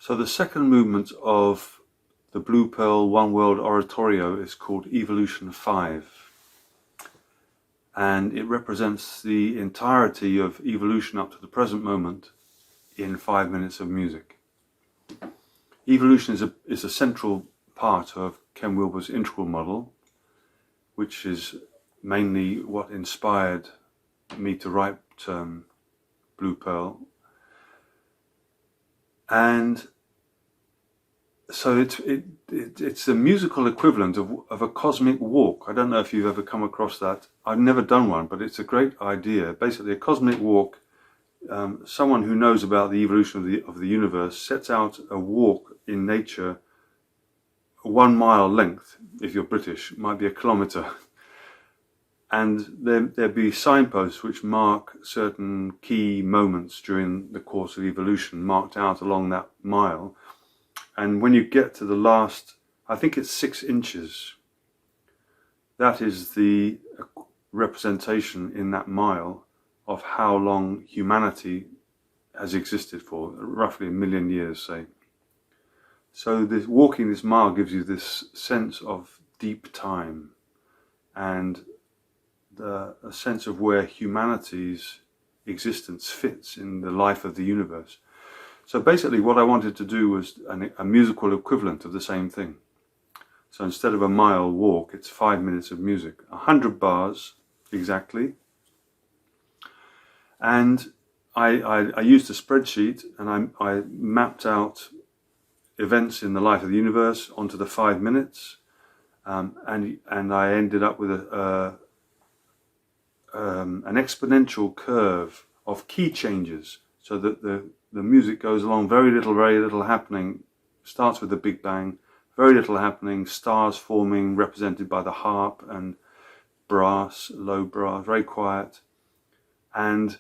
So the second movement of the Blue Pearl One World Oratorio is called Evolution 5. And it represents the entirety of evolution up to the present moment in 5 minutes of music. Evolution is a central part of Ken Wilber's integral model, which is mainly what inspired me to write Blue Pearl. And so it's a musical equivalent of a cosmic walk. I don't know if you've ever come across that. I've never done one, but it's a great idea. Basically, a cosmic walk, someone who knows about the evolution of the universe sets out a walk in nature 1 mile length. If you're British, it might be a kilometre. And there'd be signposts which mark certain key moments during the course of evolution, marked out along that mile. And when you get to the last, I think it's 6 inches, that is the representation in that mile of how long humanity has existed for, roughly 1 million years, say. So walking this mile gives you this sense of deep time and a sense of where humanity's existence fits in the life of the universe. So basically what I wanted to do was a musical equivalent of the same thing. So instead of a mile walk, it's 5 minutes of music, 100 bars exactly. And I used a spreadsheet and I mapped out events in the life of the universe onto the 5 minutes, and I ended up with an exponential curve of key changes, so that the music goes along, very little happening, starts with the Big Bang, very little happening, stars forming represented by the harp and brass, low brass, very quiet, and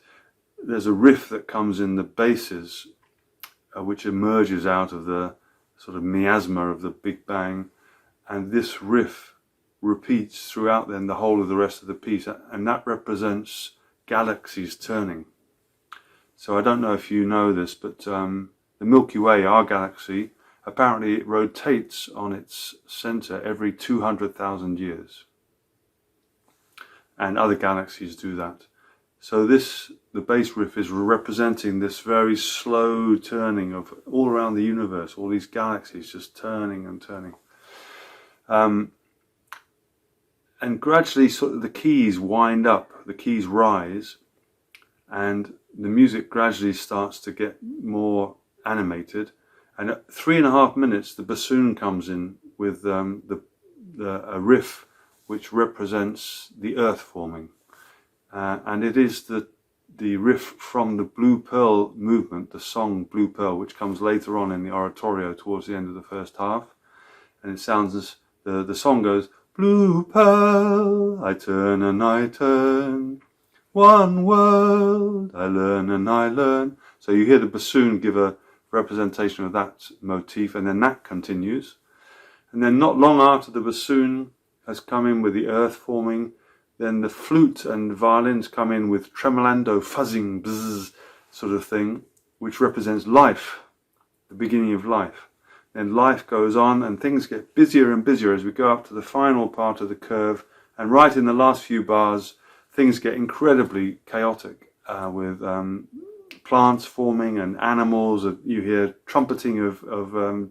there's a riff that comes in the basses which emerges out of the sort of miasma of the Big Bang, and this riff repeats throughout then the whole of the rest of the piece, and that represents galaxies turning. So I don't know if you know this, but the Milky Way, our galaxy, apparently it rotates on its center every 200,000 years. And other galaxies do that. So the bass riff is representing this very slow turning of all around the universe, all these galaxies just turning and turning. And gradually sort of the keys wind up, the keys rise, and the music gradually starts to get more animated. And at 3.5 minutes, the bassoon comes in with a riff which represents the earth forming. And it is the riff from the Blue Pearl movement, the song Blue Pearl, which comes later on in the oratorio towards the end of the first half. And it sounds as, the song goes, Blue Pearl, I turn and I turn, one world, I learn and I learn. So you hear the bassoon give a representation of that motif, and then that continues. And then not long after the bassoon has come in with the earth forming, then the flute and violins come in with tremolando, fuzzing, bzzz sort of thing, which represents life, the beginning of life. Then life goes on and things get busier and busier as we go up to the final part of the curve, and right in the last few bars things get incredibly chaotic with plants forming and animals. You hear trumpeting of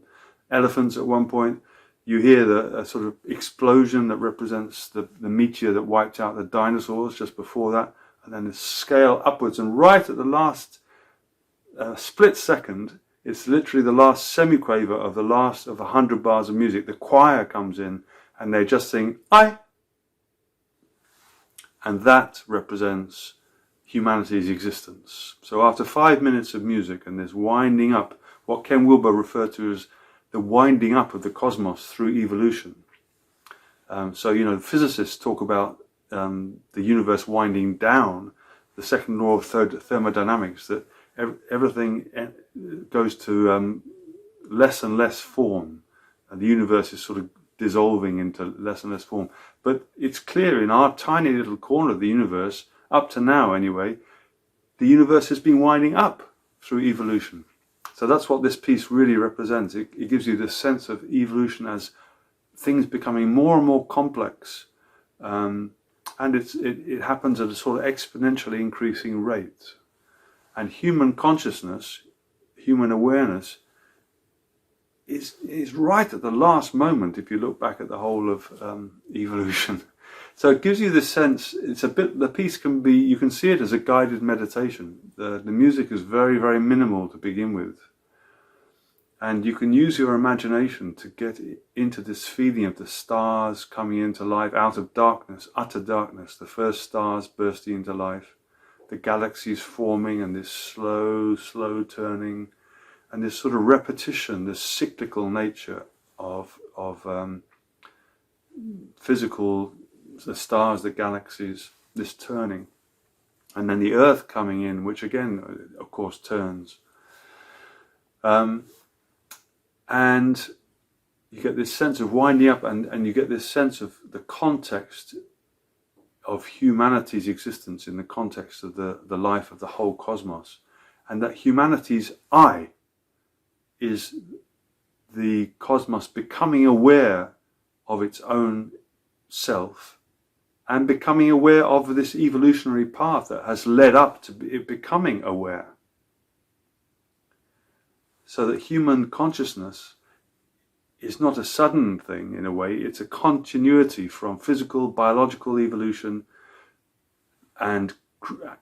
elephants at one point. You hear a sort of explosion that represents the meteor that wiped out the dinosaurs just before that, and then the scale upwards, and right at the last split second, it's literally the last semiquaver of the last of 100 bars of music. The choir comes in and they just sing I, and that represents humanity's existence. So after 5 minutes of music and this winding up, what Ken Wilber referred to as the winding up of the cosmos through evolution. So, you know, physicists talk about the universe winding down, the second law of thermodynamics, that everything goes to less and less form, and the universe is sort of dissolving into less and less form. But it's clear in our tiny little corner of the universe, up to now anyway, the universe has been winding up through evolution. So that's what this piece really represents. It gives you this sense of evolution as things becoming more and more complex, and it happens at a sort of exponentially increasing rate. And human consciousness, human awareness, is right at the last moment if you look back at the whole of evolution. So it gives you this sense. It's a bit. The piece can be. You can see it as a guided meditation. The music is very, very minimal to begin with, and you can use your imagination to get into this feeling of the stars coming into life out of darkness, utter darkness. The first stars bursting into life, the galaxies forming, and this slow, slow turning, and this sort of repetition, this cyclical nature of physical. The stars, the galaxies, this turning, and then the earth coming in, which again, of course, turns. And you get this sense of winding up, and you get this sense of the context of humanity's existence in the context of the life of the whole cosmos, and that humanity's I is the cosmos becoming aware of its own self, and becoming aware of this evolutionary path that has led up to it becoming aware. So that human consciousness is not a sudden thing in a way, it's a continuity from physical, biological evolution and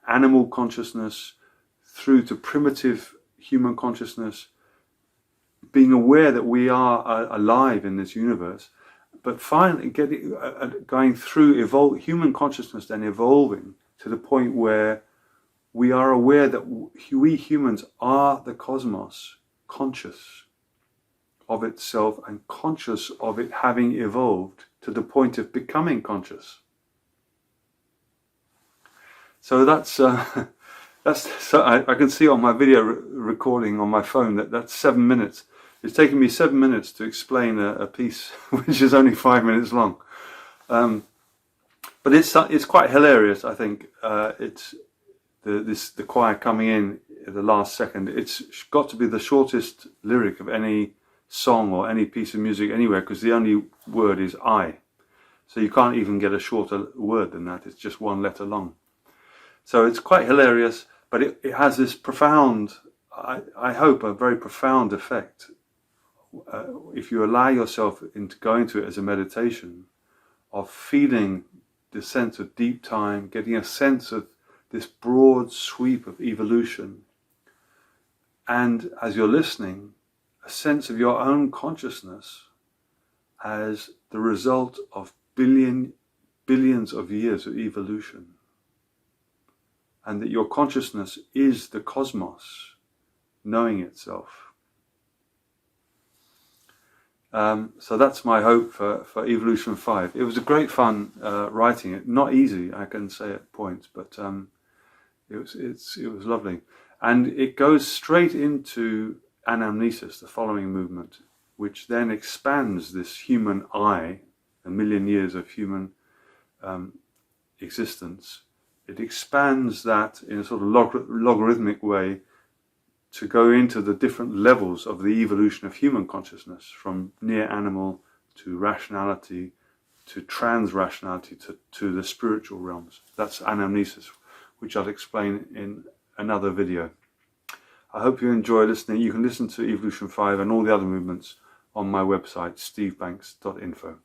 animal consciousness through to primitive human consciousness, being aware that we are alive in this universe. But finally, going through human consciousness, then evolving to the point where we are aware that we humans are the cosmos, conscious of itself and conscious of it having evolved to the point of becoming conscious. So that's so I can see on my video recording on my phone that's 7 minutes. It's taken me 7 minutes to explain a piece which is only 5 minutes long, but it's quite hilarious. I think it's the choir coming in at the last second. It's got to be the shortest lyric of any song or any piece of music anywhere, because the only word is I, so you can't even get a shorter word than that. It's just one letter long. So it's quite hilarious, but it has this profound, I hope, a very profound effect. If you allow yourself into going to it as a meditation, of feeling the sense of deep time, getting a sense of this broad sweep of evolution, and as you're listening, a sense of your own consciousness as the result of billions of years of evolution, and that your consciousness is the cosmos knowing itself. So that's my hope for Evolution 5. It was a great fun writing it. Not easy, I can say at points, but it was lovely. And it goes straight into anamnesis, the following movement, which then expands this human I, a million years of human existence. It expands that in a sort of logarithmic way to go into the different levels of the evolution of human consciousness, from near animal to rationality to trans-rationality to the spiritual realms. That's anamnesis, which I'll explain in another video. I hope you enjoy listening. You can listen to Evolution 5 and all the other movements on my website, stevebanks.info.